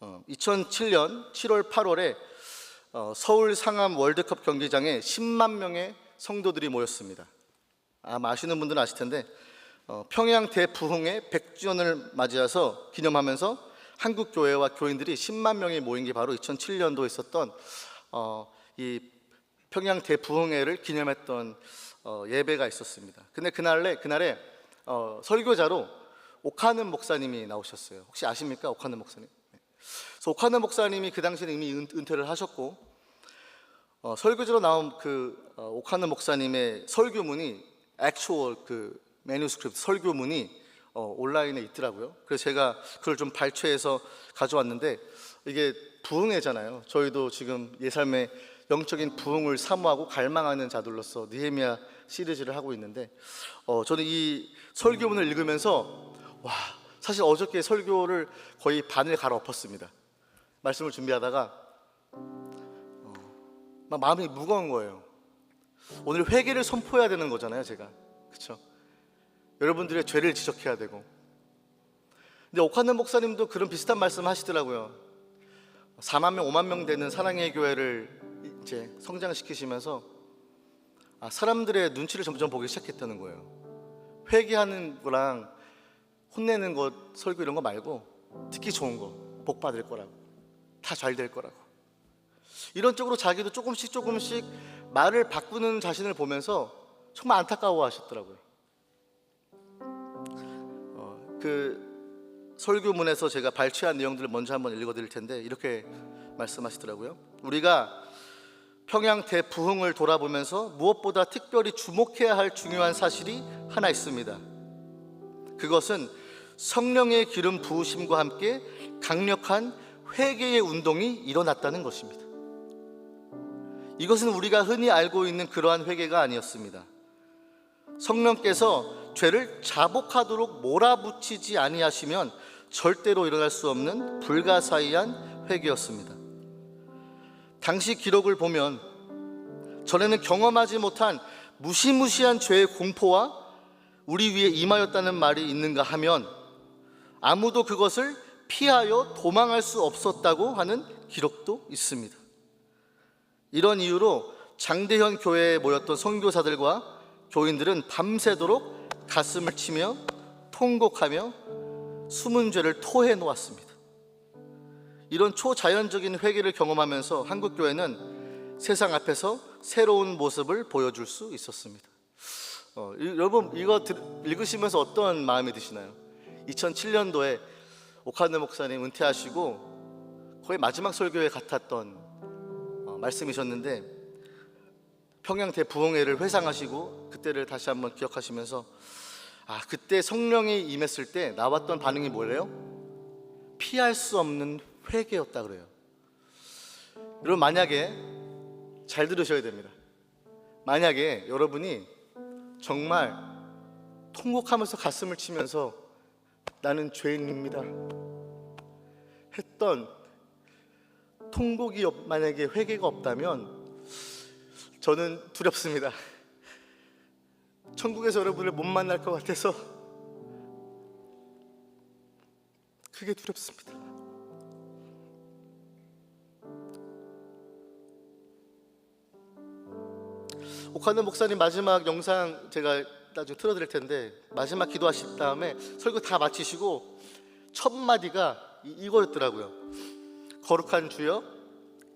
2007년 7월 8월에 서울 상암 월드컵 경기장에 10만 명의 성도들이 모였습니다. 아마 아시는 분들은 아실 텐데 평양 대부흥의 100주년을 맞이해서 기념하면서 한국 교회와 교인들이 10만 명이 모인 게 바로 2007년도에 있었던 이 평양 대부흥회를 기념했던 예배가 있었습니다. 근데 그날에 설교자로 오카는 목사님이 나오셨어요. 혹시 아십니까? 오카는 목사님. 그래서 오카는 목사님이 그 당시에 이미 은퇴를 하셨고 설교자로 나온 그 오카는 목사님의 설교문이 액추얼 그 매뉴스크립트 설교문이 온라인에 있더라고요. 그래서 제가 그걸 좀 발췌해서 가져왔는데 이게 부흥회잖아요. 저희도 지금 예살의 영적인 부흥을 사모하고 갈망하는 자들로서 느헤미야 시리즈를 하고 있는데 저는 이 설교문을 읽으면서 사실 어저께 설교를 거의 반을 갈아엎었습니다. 말씀을 준비하다가 막 마음이 무거운 거예요. 오늘 회개를 선포해야 되는 거잖아요, 제가. 그렇죠? 여러분들의 죄를 지적해야 되고. 근데 오카는 목사님도 그런 비슷한 말씀 하시더라고요. 4만 명, 5만 명 되는 사랑의 교회를 이제 성장시키시면서 사람들의 눈치를 점점 보기 시작했다는 거예요. 회개하는 거랑 혼내는 것, 설교 이런 거 말고 듣기 좋은 거, 복 받을 거라고, 다 잘 될 거라고. 이런 쪽으로 자기도 조금씩 말을 바꾸는 자신을 보면서 정말 안타까워 하셨더라고요. 그 설교문에서 제가 발췌한 내용들을 먼저 한번 읽어드릴 텐데 이렇게 말씀하시더라고요. 우리가 평양 대부흥을 돌아보면서 무엇보다 특별히 주목해야 할 중요한 사실이 하나 있습니다. 그것은 성령의 기름 부으심과 함께 강력한 회개의 운동이 일어났다는 것입니다. 이것은 우리가 흔히 알고 있는 그러한 회개가 아니었습니다. 성령께서 죄를 자복하도록 몰아붙이지 아니하시면 절대로 일어날 수 없는 불가사의한 회개였습니다. 당시 기록을 보면 전에는 경험하지 못한 무시무시한 죄의 공포와 우리 위에 임하였다는 말이 있는가 하면 아무도 그것을 피하여 도망할 수 없었다고 하는 기록도 있습니다. 이런 이유로 장대현 교회에 모였던 선교사들과 교인들은 밤새도록 가슴을 치며 통곡하며 숨은 죄를 토해 놓았습니다. 이런 초자연적인 회개를 경험하면서 한국교회는 세상 앞에서 새로운 모습을 보여줄 수 있었습니다. 여러분, 이거 읽으시면서 어떤 마음이 드시나요? 2007년도에 오카노 목사님 은퇴하시고 거의 마지막 설교회 같았던 말씀이셨는데, 평양 대부흥회를 회상하시고 그때를 다시 한번 기억하시면서 그때 성령이 임했을 때 나왔던 반응이 뭐예요? 피할 수 없는 회개였다 그래요. 여러분, 만약에 잘 들으셔야 됩니다. 만약에 여러분이 정말 통곡하면서 가슴을 치면서 나는 죄인입니다 했던 통곡이 만약에 회개가 없다면 저는 두렵습니다. 천국에서 여러분을 못 만날 것 같아서 그게 두렵습니다. 오카노 목사님 마지막 영상 제가 나중에 틀어드릴 텐데, 마지막 기도하신 다음에 설교 다 마치시고 첫 마디가 이거였더라고요. 거룩한 주여,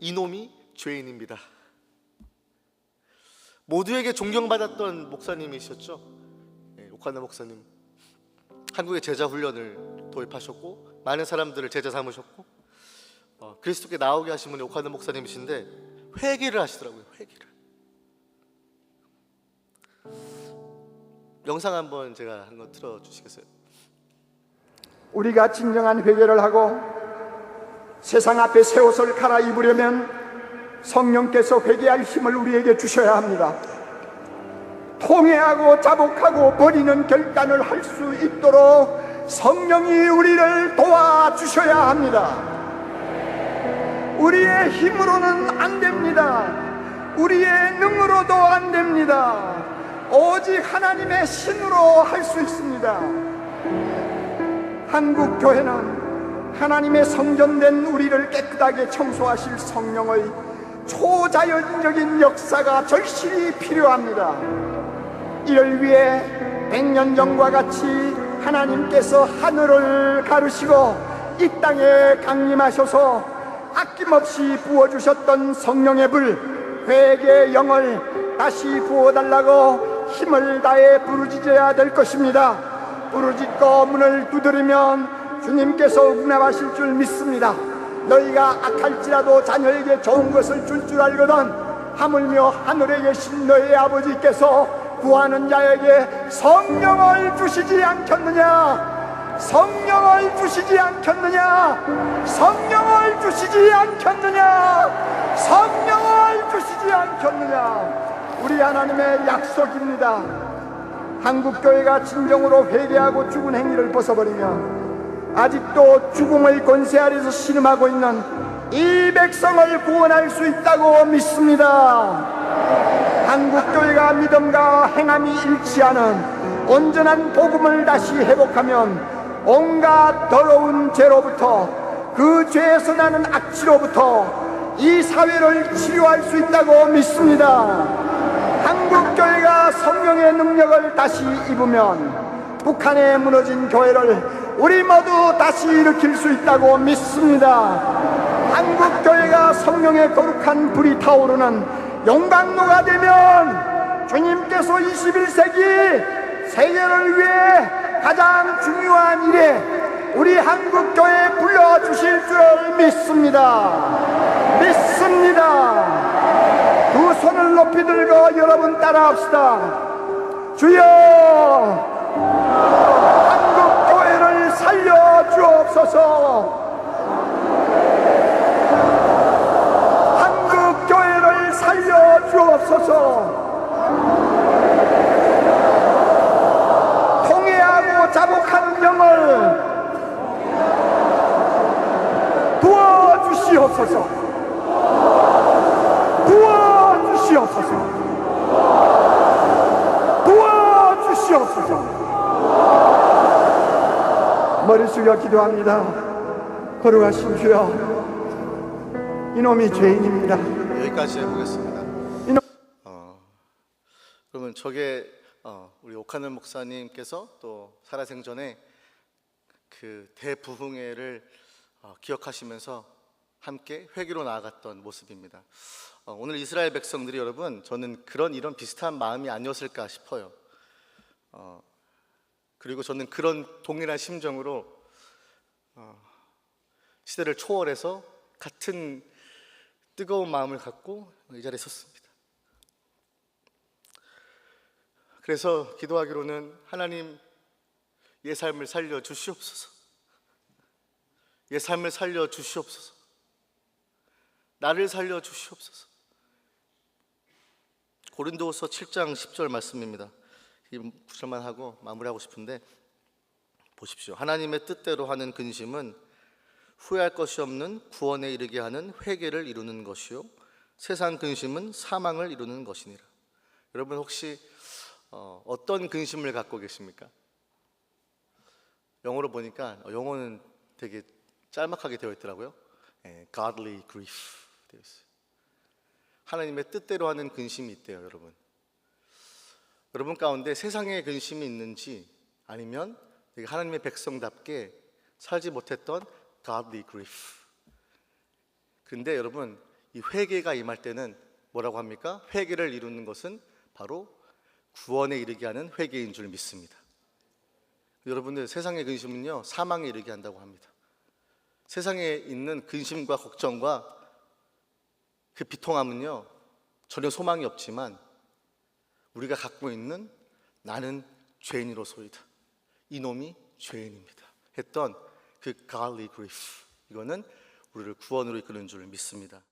이놈이 죄인입니다. 모두에게 존경받았던 목사님이셨죠. 오카노 목사님, 한국의 제자 훈련을 도입하셨고 많은 사람들을 제자 삼으셨고 그리스도께 나오게 하신 분이 오카노 목사님이신데 회개를 하시더라고요. 회개를. 영상 한번 제가 한 거 틀어주시겠어요? 우리가 진정한 회개를 하고 세상 앞에 새 옷을 갈아입으려면 성령께서 회개할 힘을 우리에게 주셔야 합니다. 통회하고 자복하고 버리는 결단을 할 수 있도록 성령이 우리를 도와주셔야 합니다. 우리의 힘으로는 안 됩니다. 우리의 능으로도 안 됩니다. 오직 하나님의 신으로 할 수 있습니다. 한국 교회는 하나님의 성전된 우리를 깨끗하게 청소하실 성령의 초자연적인 역사가 절실히 필요합니다. 이를 위해 100년 전과 같이 하나님께서 하늘을 가르시고 이 땅에 강림하셔서 아낌없이 부어주셨던 성령의 불, 회개의 영을 다시 부어달라고 힘을 다해 부르짖어야 될 것입니다. 부르짖고 문을 두드리면 주님께서 응답하실 줄 믿습니다. 너희가 악할지라도 자녀에게 좋은 것을 줄 알거든 하물며 하늘에 계신 너희 아버지께서 구하는 자에게 성령을 주시지 않겠느냐? 성령을 주시지 않겠느냐? 성령을 주시지 않겠느냐? 성령을 주시지 않겠느냐? 우리 하나님의 약속입니다. 한국교회가 진정으로 회개하고 죽은 행위를 벗어버리면 아직도 죽음의 권세 아래서 신음하고 있는 이 백성을 구원할 수 있다고 믿습니다. 한국교회가 믿음과 행함이 일치하는 온전한 복음을 다시 회복하면 온갖 더러운 죄로부터, 그 죄에서 나는 악취로부터 이 사회를 치료할 수 있다고 믿습니다. 한국교회가 성령의 능력을 다시 입으면 북한에 무너진 교회를 우리 모두 다시 일으킬 수 있다고 믿습니다. 한국교회가 성령의 거룩한 불이 타오르는 용광로가 되면 주님께서 21세기 세계를 위해 가장 중요한 일에 우리 한국교회에 불러주실 줄 믿습니다. 믿습니다. 두 손을 높이 들고 여러분 따라합시다. 주여, 한국교회를 살려 주옵소서. 한국교회를 살려 주옵소서. 통회하고 자복한 영을 도와주시옵소서. 도와주시옵소서. 도와주시옵소서. 머리 숙여 기도합니다. 거룩하신 주여, 이놈이 죄인입니다. 여기까지 해보겠습니다. 이놈. 그러면 저게 우리 오카는 목사님께서 또 살아생전에 그 대부흥회를 기억하시면서 함께 회개로 나아갔던 모습입니다. 오늘 이스라엘 백성들이 여러분, 저는 이런 비슷한 마음이 아니었을까 싶어요. 그리고 저는 그런 동일한 심정으로 시대를 초월해서 같은 뜨거운 마음을 갖고 이 자리에 섰습니다. 그래서 기도하기로는 하나님, 예 삶을 살려 주시옵소서. 예 삶을 살려 주시옵소서. 나를 살려 주시옵소서. 고린도후서 7장 10절 말씀입니다. 이 구절만 하고 마무리하고 싶은데 보십시오. 하나님의 뜻대로 하는 근심은 후회할 것이 없는 구원에 이르게 하는 회개를 이루는 것이요, 세상 근심은 사망을 이루는 것이니라. 여러분 혹시 어떤 근심을 갖고 계십니까? 영어로 보니까 영어는 되게 짤막하게 되어 있더라고요. Godly grief 되어 있어요. 하나님의 뜻대로 하는 근심이 있대요, 여러분. 여러분 가운데 세상의 근심이 있는지, 아니면 하나님의 백성답게 살지 못했던 godly grief. 그런데 여러분, 이 회개가 임할 때는 뭐라고 합니까? 회개를 이루는 것은 바로 구원에 이르게 하는 회개인 줄 믿습니다. 여러분들, 세상의 근심은요, 사망에 이르게 한다고 합니다. 세상에 있는 근심과 걱정과 그 비통함은요, 전혀 소망이 없지만 우리가 갖고 있는 나는 죄인으로소이다, 이놈이 죄인입니다 했던 그 godly grief, 이거는 우리를 구원으로 이끄는 줄 믿습니다.